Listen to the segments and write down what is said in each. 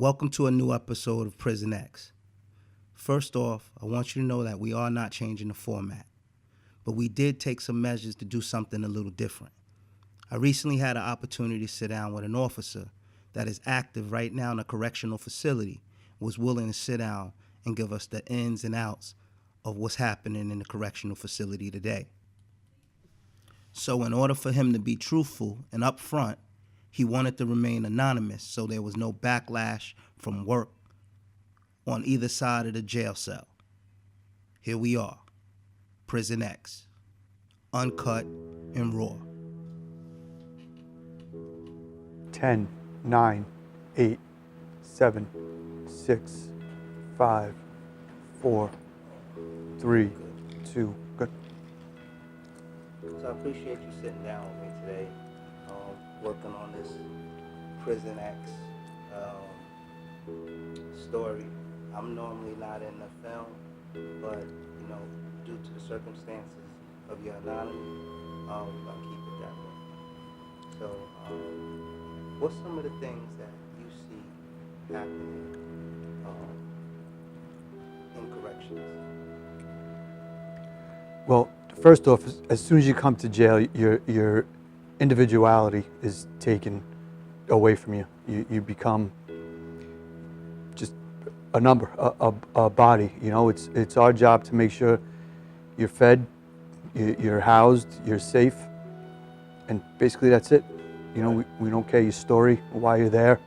Welcome to a new episode of Prison X. First off, I want you to know that we are not changing the format, but we did take some measures to do something a little different. I recently had an opportunity to sit down with an officer that is active right now in a correctional facility, was willing to sit down and give us the ins and outs of what's happening in the correctional facility today. So in order for him to be truthful and upfront, he wanted to remain anonymous so there was no backlash from work on either side of the jail cell. Here we are, Prison X, uncut and raw. 10, 9, 8, 7, 6, 5, 4, 3, 2, good. So I appreciate you sitting down with me today, working on this Prison X story. I'm normally not in the film, but due to the circumstances of your anonymity, we're gonna keep it that way. So, what's some of the things that you see happening in corrections? Well, first off, as soon as you come to jail, your individuality is taken away from you. You become just a number, a body. It's our job to make sure you're fed, you're housed, you're safe, and basically that's it. We don't care your story, why you're there,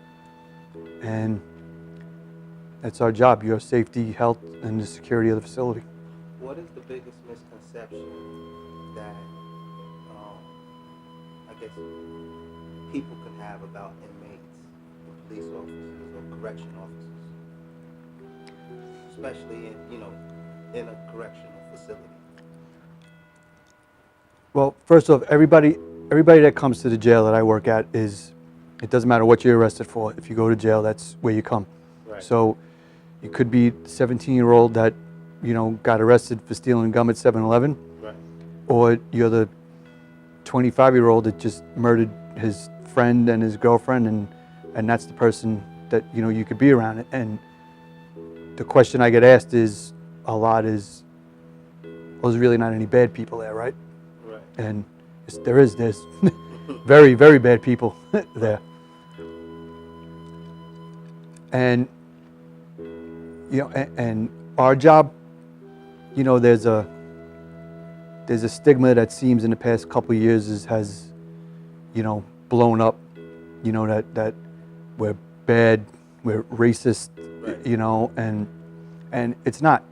and that's our job, your safety, health, and the security of the facility. What is the biggest misconception that I guess people can have about inmates, or police officers, or correction officers, especially in a correctional facility? Well, first off, everybody that comes to the jail that I work at it doesn't matter what you're arrested for. If you go to jail, that's where you come. Right. So you could be a 17-year-old that, got arrested for stealing gum at 7-Eleven. Right. Or you're the 25-year-old that just murdered his friend and his girlfriend, and that's the person that, you could be around. And the question I get asked a lot is, well, there's really not any bad people there, right? Right. And there's very, very bad people there. And, and our job, there's a stigma that seems in the past couple of years has blown up, that we're bad, we're racist, Right. And it's not.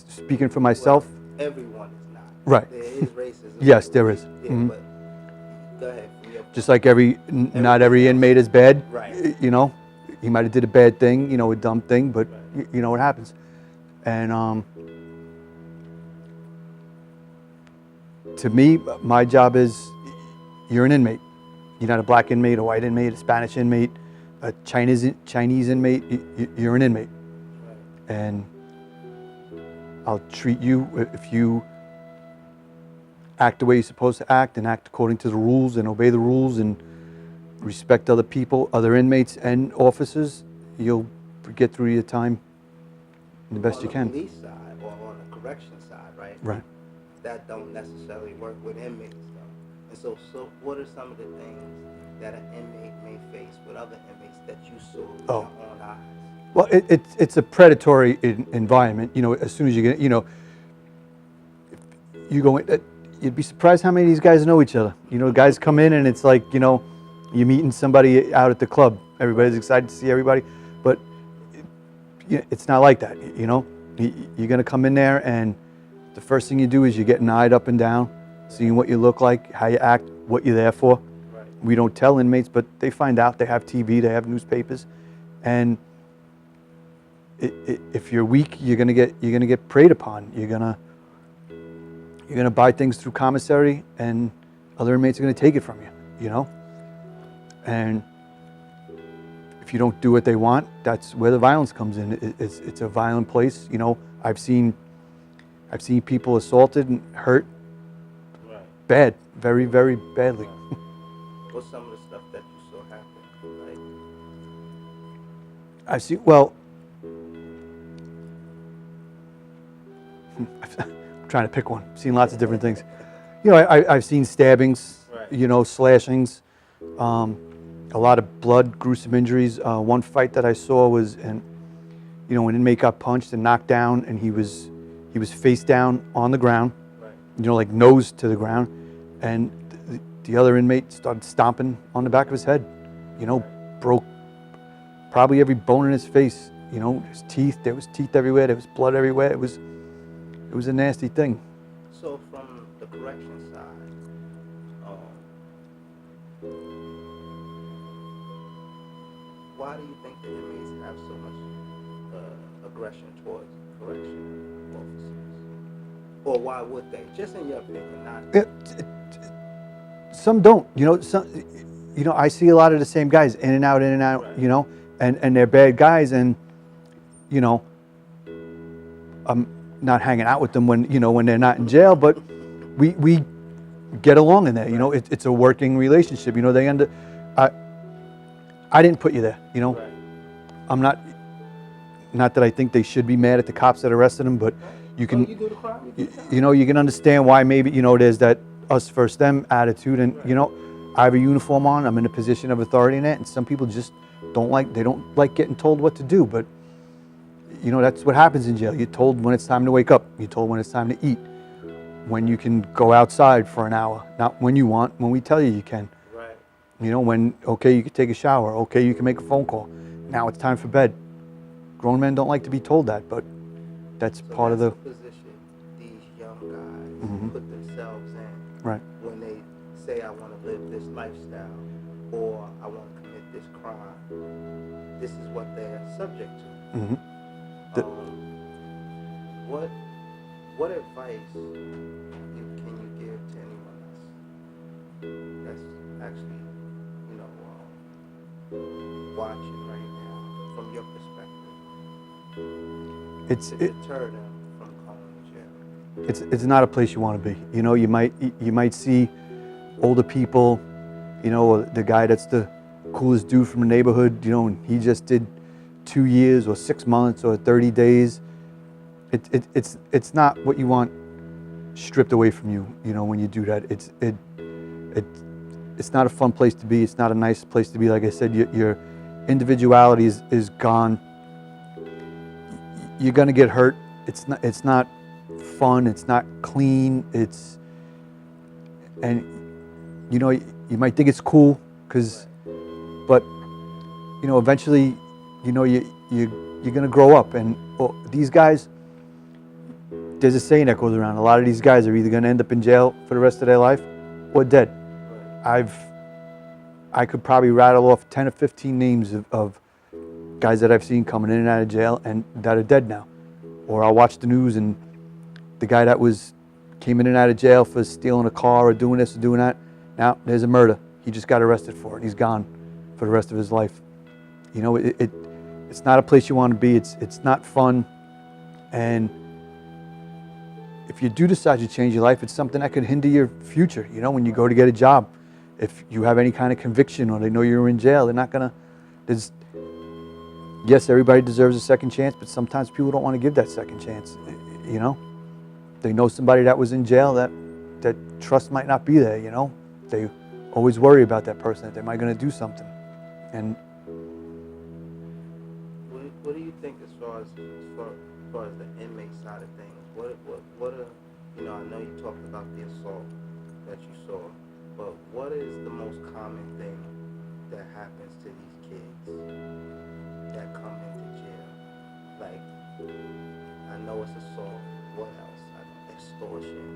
Speaking for myself. Well, everyone is not. Right. There is racism. Yes, there is. Yeah, Mhm. but go ahead. Just like not every inmate is bad. Right. He might have did a bad thing, a dumb thing, but Right. It happens. And to me, my job is, you're an inmate. You're not a black inmate, a white inmate, a Spanish inmate, a Chinese inmate. You're an inmate. Right. And I'll treat you, if you act the way you're supposed to act and act according to the rules and obey the rules and respect other people, other inmates and officers, you'll get through your time the best you can. On the police side or on the correction side, right? Right. That don't necessarily work with inmates though. And so what are some of the things that an inmate may face with other inmates that you saw with your own eyes? Well, it's a predatory environment. As soon as you get, you go in, you'd be surprised how many of these guys know each other. Guys come in and it's like, you're meeting somebody out at the club. Everybody's excited to see everybody, but it's not like that. You're gonna come in there and the first thing you do is you're getting eyed up and down, seeing what you look like, how you act, what you're there for. Right. We don't tell inmates, but they find out. They have TV, they have newspapers, and if you're weak, you're gonna get preyed upon. You're gonna buy things through commissary, and other inmates are gonna take it from you. And if you don't do what they want, that's where the violence comes in. It's a violent place. I've seen people assaulted and hurt. Right. Bad, very, very badly. What's some of the stuff that you saw happen? I've seen, well, I'm trying to pick one. I've seen lots of different things. You know, I've seen stabbings, Right. you know, slashings, a lot of blood, gruesome injuries. One fight that I saw was, you know, an inmate got punched and knocked down, and he was face down on the ground, Right. you know, like nose to the ground, and the other inmate started stomping on the back of his head, you know, broke probably every bone in his face, you know, his teeth, there was teeth everywhere, there was blood everywhere. It was a nasty thing. So from the correction side, why do you think the inmates have so much aggression towards correction officers? Or why would they? Just in your opinion, not. Some don't, you know. You know, I see a lot of the same guys in and out, Right. you know, and they're bad guys, and you know, I'm not hanging out with them when, you know, when they're not in jail, but we get along in there. You know, it's a working relationship. You know, I didn't put you there. You know, Right. I'm not that I think they should be mad at the cops that arrested them, but you can, You do the crime, you do the time. you know, you can understand why maybe, you know, there's that us versus them attitude, and you know, I have a uniform on, I'm in a position of authority in it, and some people just don't like getting told what to do, but you know, that's what happens in jail. You're told when it's time to wake up, you're told when it's time to eat, when you can go outside for an hour, not when you want, when we tell you can. Right. You know, when, okay, you can take a shower, okay, you can make a phone call, now it's time for bed. Grown men don't like to be told that, but that's So part of the, that's position these young guys put themselves in right. when they say, I want to live this lifestyle or I want to commit this crime. This is what they're subject to. hmm What advice can you give to anyone that's actually, you know, watching right now from your perspective to deter them from going to jail? It's not a place you want to be. You know, you might see older people, you know, the guy that's the coolest dude from the neighborhood, you know, and he just did 2 years or 6 months or 30 days. It's not what you want stripped away from you, you know, when you do that. It's not a fun place to be. It's not a nice place to be. Like I said, your individuality is gone. You're gonna get hurt. It's not fun. It's not clean. And you know, you might think it's cool, but you know, eventually, you know, you're gonna grow up, and these guys. There's a saying that goes around. A lot of these guys are either going to end up in jail for the rest of their life or dead. I could probably rattle off 10 or 15 names of guys that I've seen coming in and out of jail and that are dead now. Or I'll watch the news and the guy that came in and out of jail for stealing a car or doing this or doing that, now there's a murder. He just got arrested for it and he's gone for the rest of his life. You know, it's not a place you want to be. It's not fun. And if you do decide to change your life, it's something that could hinder your future. You know, when you go to get a job, if you have any kind of conviction or they know you're in jail, they're not gonna. Yes, everybody deserves a second chance, but sometimes people don't want to give that second chance. You know, they know somebody that was in jail, that trust might not be there. You know, they always worry about that person, that they might gonna do something. And what do you think as far as the inmate side of things? What are, you know, I know you talked about the assault that you saw, but what is the most common thing that happens to these kids that come into jail? Like, I know it's assault. What else? Like extortion.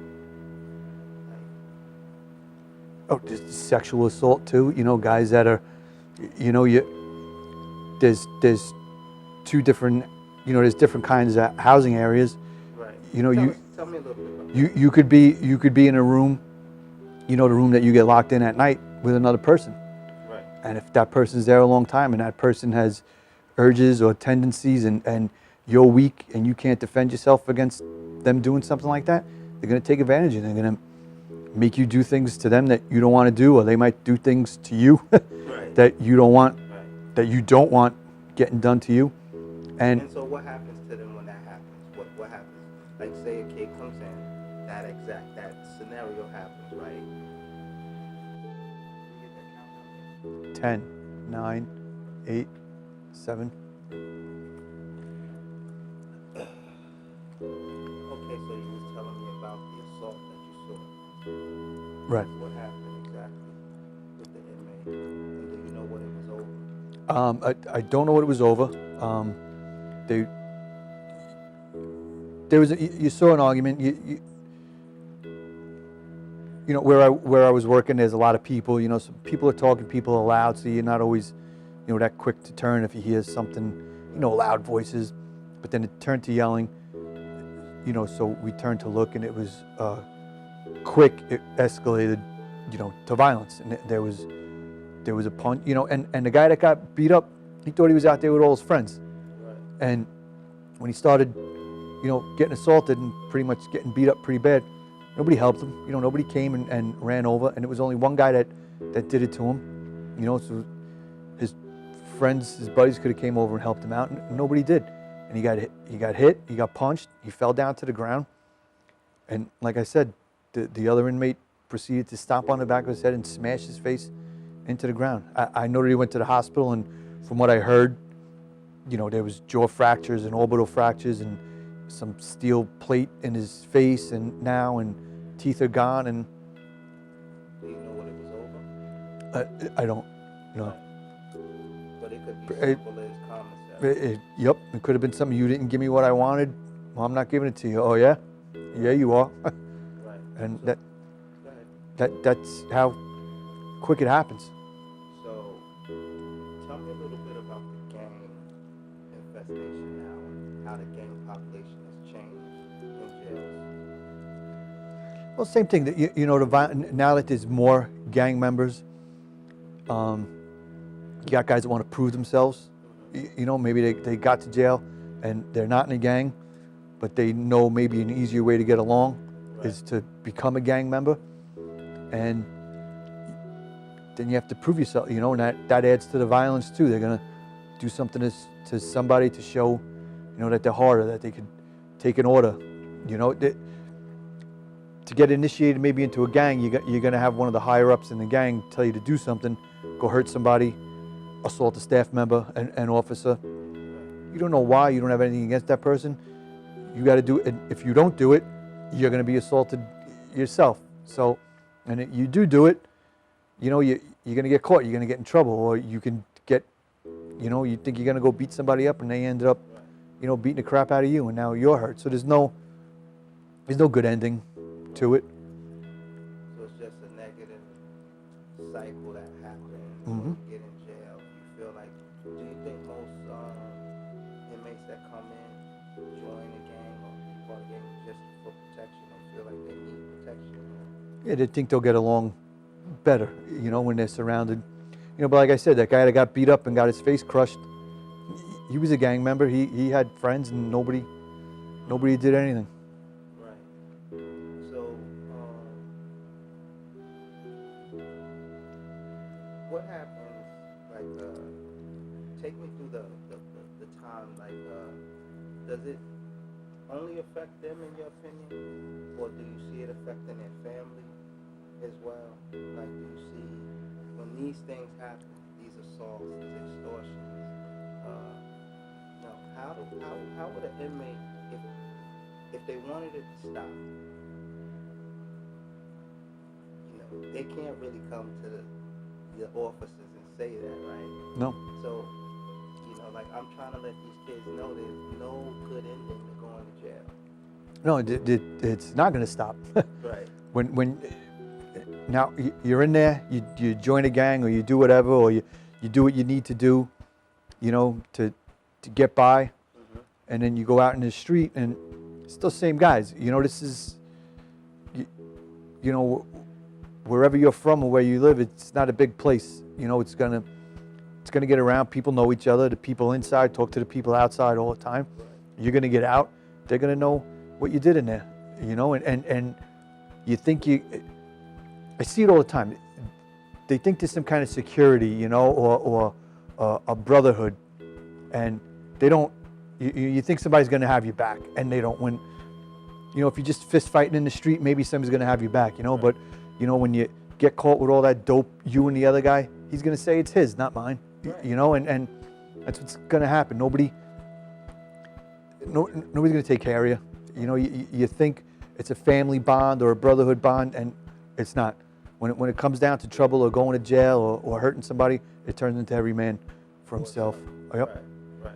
Like, there's sexual assault too. You know, guys that are, you know, there's two different, you know, there's different kinds of housing areas. right. You know, Tell me a little bit about that. you could be in a room, you know, the room that you get locked in at night with another person. Right. And if that person's there a long time and that person has urges or tendencies and you're weak and you can't defend yourself against them doing something like that, they're going to take advantage and they're going to make you do things to them that you don't want to do, or they might do things to you Right. that you don't want, Right. that you don't want getting done to you. And so what happens to them when that happens? What happens? Like say a kid comes in, that scenario happens, right? You get that countdown? 10, 9, 8, 7. Okay, so you was telling me about the assault that you saw. Right. What happened exactly with the inmate? And do you know what it was over? I don't know what it was over. There was you saw an argument. You know where I was working. There's a lot of people. You know, so people are talking. People are loud. So you're not always, you know, that quick to turn if you hear something. You know, loud voices. But then it turned to yelling. You know, so we turned to look, and it was quick. It escalated, you know, to violence, and there was a punch. You know, and the guy that got beat up, he thought he was out there with all his friends, Right. and when he started, you know, getting assaulted and pretty much getting beat up pretty bad, nobody helped him. You know, nobody came and ran over, and it was only one guy that did it to him. You know, so his friends, his buddies could have came over and helped him out, and nobody did. And he got hit, he got punched, he fell down to the ground, and like I said, the other inmate proceeded to stomp on the back of his head and smash his face into the ground. I know that he went to the hospital, and from what I heard, you know, there was jaw fractures and orbital fractures and some steel plate in his face and teeth are gone. And Do you know what it was over? I don't know. But it could be simple as commissary. Yep, it could have been something. You didn't give me what I wanted. Well, I'm not giving it to you. Oh yeah, yeah you are. Right. And So, go ahead. that's how quick it happens. So, tell me a little bit about the gang infestation now and how the gang population has changed in jails. Well, same thing. That you know, now that there's more gang members, you got guys that want to prove themselves. You know, maybe they got to jail and they're not in a gang, but they know maybe an easier way to get along is to become a gang member, and then you have to prove yourself. You know, and that adds to the violence too. They're gonna do something to somebody to show, you know, that they're harder, that they could take an order. You know, to get initiated maybe into a gang, you're gonna have one of the higher ups in the gang tell you to do something, go hurt somebody, assault a staff member, an officer. You don't know why. You don't have anything against that person. You got to do it. And if you don't do it, you're going to be assaulted yourself. So, and if you do it, you know, you're going to get caught. You're going to get in trouble, or you can get, you know, you think you're going to go beat somebody up, and they ended up, you know, beating the crap out of you, and now you're hurt. So there's no good ending to it. So it's just a negative cycle that happens. Mm-hmm. You get in jail. You feel like, do you think most inmates that come in join a gang or be part of a gang just for protection or feel like they need protection? Yeah, they think they'll get along better, you know, when they're surrounded. You know, but like I said, that guy that got beat up and got his face crushed, he was a gang member. He had friends, and nobody did anything. Right. So, what happens, like, take me through the time, like, does it only affect them in your opinion, or do you see it affecting their family as well? Like, do you see when these things happen, these assaults, these extortions, you know, how would an inmate, if they wanted it to stop, you know, they can't really come to the officers and say that, right? No. So, you know, like, I'm trying to let these kids know there's no good ending to going to jail. No, it's not going to stop. Right. When now you're in there, you join a gang, or you do whatever, or you do what you need to do, you know, to get by, Mm-hmm. and then you go out in the street, and it's the same guys. You know, this is, you know, wherever you're from or where you live, it's not a big place. You know, it's gonna get around. People know each other. The people inside talk to the people outside all the time. Right. You're gonna get out. They're gonna know what you did in there. You know, and you think I see it all the time. They think there's some kind of security, you know, or a brotherhood and they don't. You think somebody's going to have you back, and they don't. When if you're just fist fighting in the street, maybe somebody's going to have you back. Right. But when you get caught with all that dope, you and the other guy, he's going to say it's his, not mine. Right. And that's what's going to happen. Nobody's going to take care of you. You think it's a family bond or a brotherhood bond, and it's not. When it comes down to trouble or going to jail or hurting somebody, it turns into every man for himself. Yep. Right.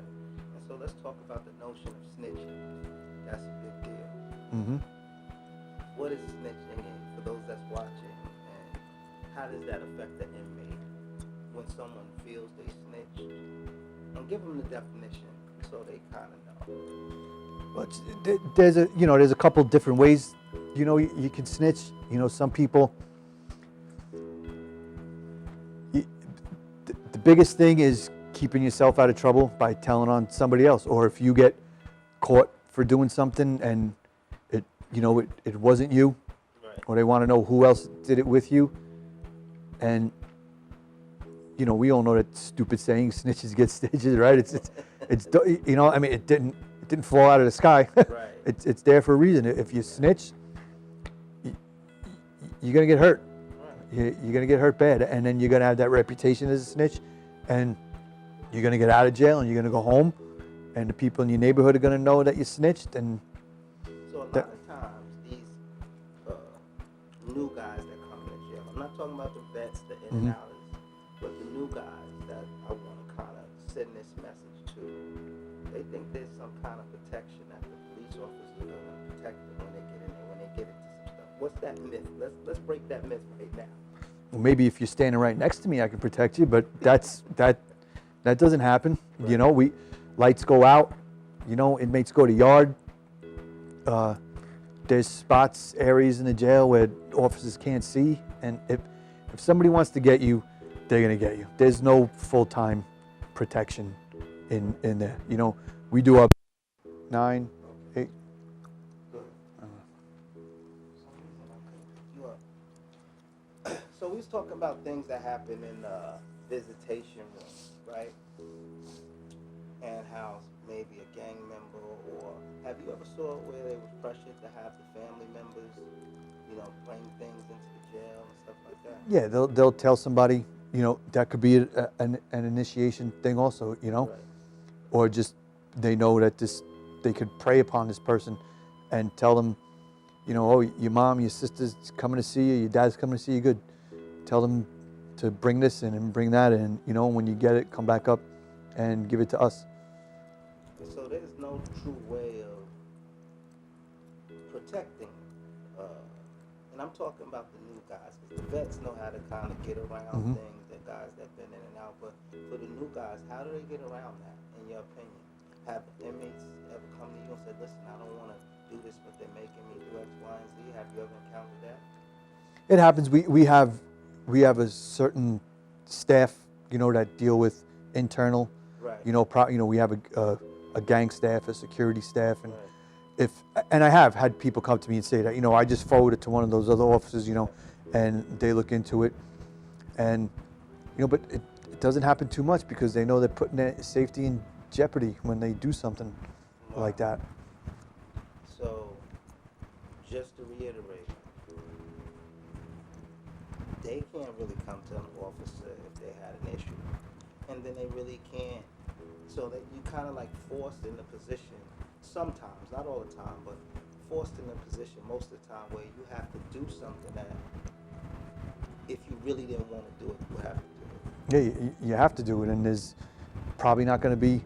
And so let's talk about the notion of snitching. That's a big deal. Mm-hmm. What is snitching, and for those that's watching, and how does that affect the inmate when someone feels they snitch? And give them the definition so they kind of know. Well, there's a couple different ways. You can snitch. Some people. The biggest thing is keeping yourself out of trouble by telling on somebody else, or if you get caught for doing something and it wasn't you, right. Or they want to know who else did it with you, and we all know that stupid saying, snitches get stitches, right? It's it didn't fall out of the sky. Right. It's there for a reason. If you snitch, you're gonna get hurt. You're going to get hurt bad, and then you're going to have that reputation as a snitch, and you're going to get out of jail, and you're going to go home, and the people in your neighborhood are going to know that you snitched. And so a lot of times, these new guys that come into jail, I'm not talking about the vets, the in and outers, but the new guys that I want to kind of send this message to, they think there's some kind of protection that the police officers are going to protect them when they get in there, when they get into some stuff. What's that myth? Let's break that myth right now. Well, maybe if you're standing right next to me, I can protect you, but that doesn't happen. Right. Lights go out. Inmates go to yard. There's spots, areas in the jail where officers can't see, and if somebody wants to get you, they're gonna get you. There's no full-time protection in there. We do our 9, 8. So we was talking about things that happen in visitation rooms, right? And how maybe a gang member, or have you ever saw where they were pressured to have the family members, bring things into the jail and stuff like that? Yeah, they'll tell somebody, that could be an initiation thing also, Right. or just they know that they could prey upon this person and tell them, oh, your mom, your sister's coming to see you, your dad's coming to see you, good. Tell them to bring this in and bring that in, when you get it, come back up and give it to us. So there's no true way of protecting, and I'm talking about the new guys, because the vets know how to kind of get around things, the guys that been in and out, but for the new guys, how do they get around that, in your opinion? Have inmates ever come to you and said, listen, I don't want to do this, but they're making me do X, Y, and Z? Have you ever encountered that? It happens. We have a certain staff, that deal with internal. Right. We have a gang staff, a security staff, and right. and I have had people come to me and say that, I just forward it to one of those other officers, and they look into it, and but it doesn't happen too much because they know they're putting their safety in jeopardy when they do something like that. So, just to reiterate, they can't really come to an officer if they had an issue, and then they really can't. So that you kind of like forced in a position, sometimes, not all the time, but forced in a position most of the time where you have to do something that if you really didn't want to do it, you have to do it. Yeah, you have to do it, and there's probably not going to be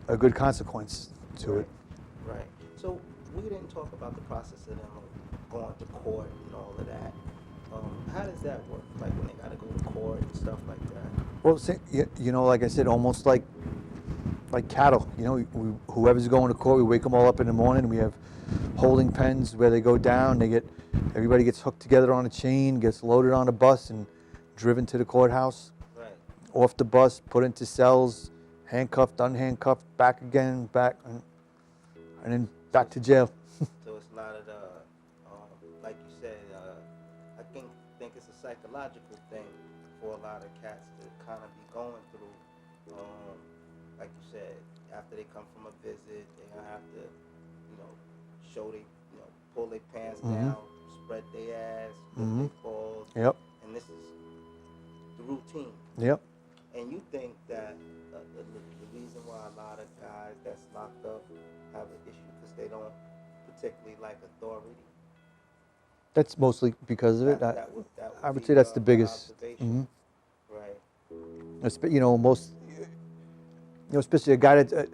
a good consequence to it. Right. So we didn't talk about the process of them going to court and all of that. How does that work? Like when they got to go to court and stuff like that? Well, like I said, almost like cattle. Whoever's going to court, we wake them all up in the morning. We have holding pens where they go down. Everybody gets hooked together on a chain, gets loaded on a bus, and driven to the courthouse. Right. Off the bus, put into cells, handcuffed, unhandcuffed, back again, and then back to jail. So it's not like you said. I think it's a psychological thing for a lot of cats to kind of be going through like you said, after they come from a visit, they're gonna have to, show they, pull their pants down, spread their ass, lift their balls. Yep. And this is the routine. Yep. And you think that the reason why a lot of guys that's locked up have an issue because they don't particularly like authority? That's mostly because of it. I would say that's the biggest. Right. You know, especially a guy that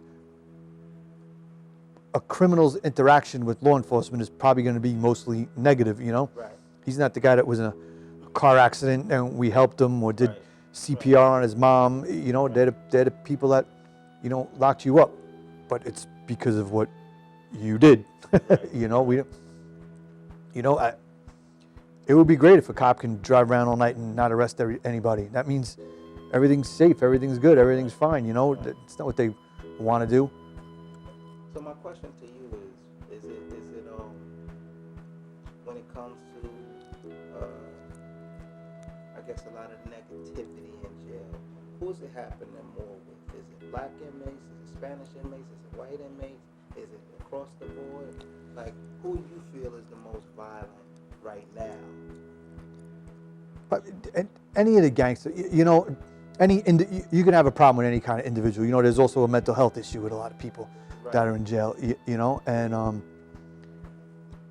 a criminal's interaction with law enforcement is probably going to be mostly negative. You know, Right. he's not the guy that was in a car accident and we helped him or did Right. CPR on his mom. You know, they're the people that, locked you up, but it's because of what you did. Right. It would be great if a cop can drive around all night and not arrest anybody. That means everything's safe, everything's good, everything's fine. It's not what they want to do. So my question to you is it when it comes to I guess a lot of negativity in jail, who's it happening more with? Is it black inmates? Is it Spanish inmates? Is it white inmates? Is it across the board? Like, who you feel is the most violent right now? But any of the gangsters, you can have a problem with any kind of individual. There's also a mental health issue with a lot of people that are in jail, and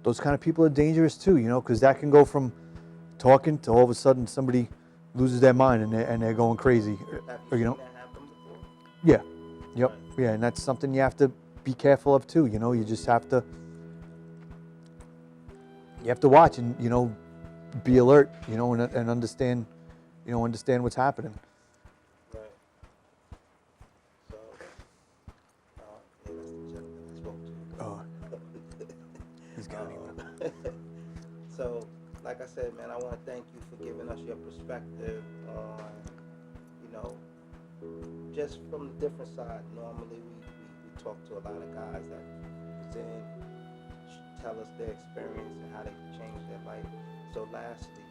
those kind of people are dangerous too, because that can go from talking to all of a sudden somebody loses their mind and they're going crazy. Have you seen that happen before? Yeah, yep, Right. yeah, and that's something you have to be careful of too. You just have to watch and be alert, and understand, understand what's happening. Right. So, yeah, that's the gentleman I spoke to. Oh, he's got me. So, like I said, man, I want to thank you for giving us your perspective on, just from the different side. Normally, we talk to a lot of guys that was in, tell us their experience and how they can change their life. So, lastly,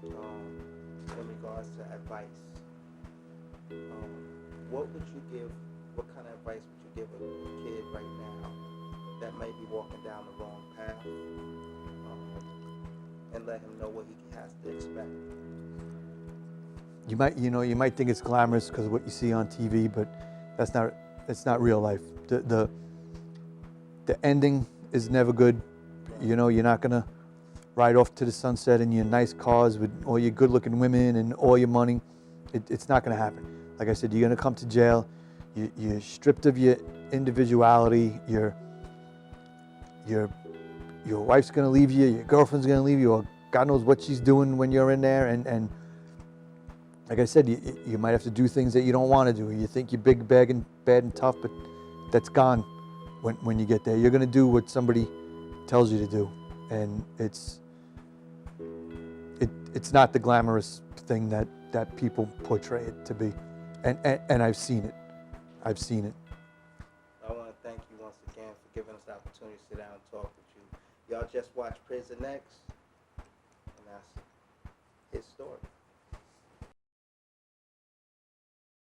in regards to advice, what kind of advice would you give a kid right now that may be walking down the wrong path, and let him know what he has to expect? You might think it's glamorous because of what you see on TV, but it's not real life. The ending is never good. You're not gonna ride off to the sunset in your nice cars with all your good-looking women and all your money. It's not gonna happen. Like I said, you're gonna come to jail. You're stripped of your individuality. Your wife's gonna leave you. Your girlfriend's gonna leave you, or God knows what she's doing when you're in there. And like I said, you might have to do things that you don't want to do. You think you're big, bad, and tough, but that's gone when you get there. You're gonna do what somebody tells you to do, and it's not the glamorous thing that people portray it to be, and I've seen it. I want to thank you once again for giving us the opportunity to sit down and talk with you. Y'all just watched Prison X, and that's his story.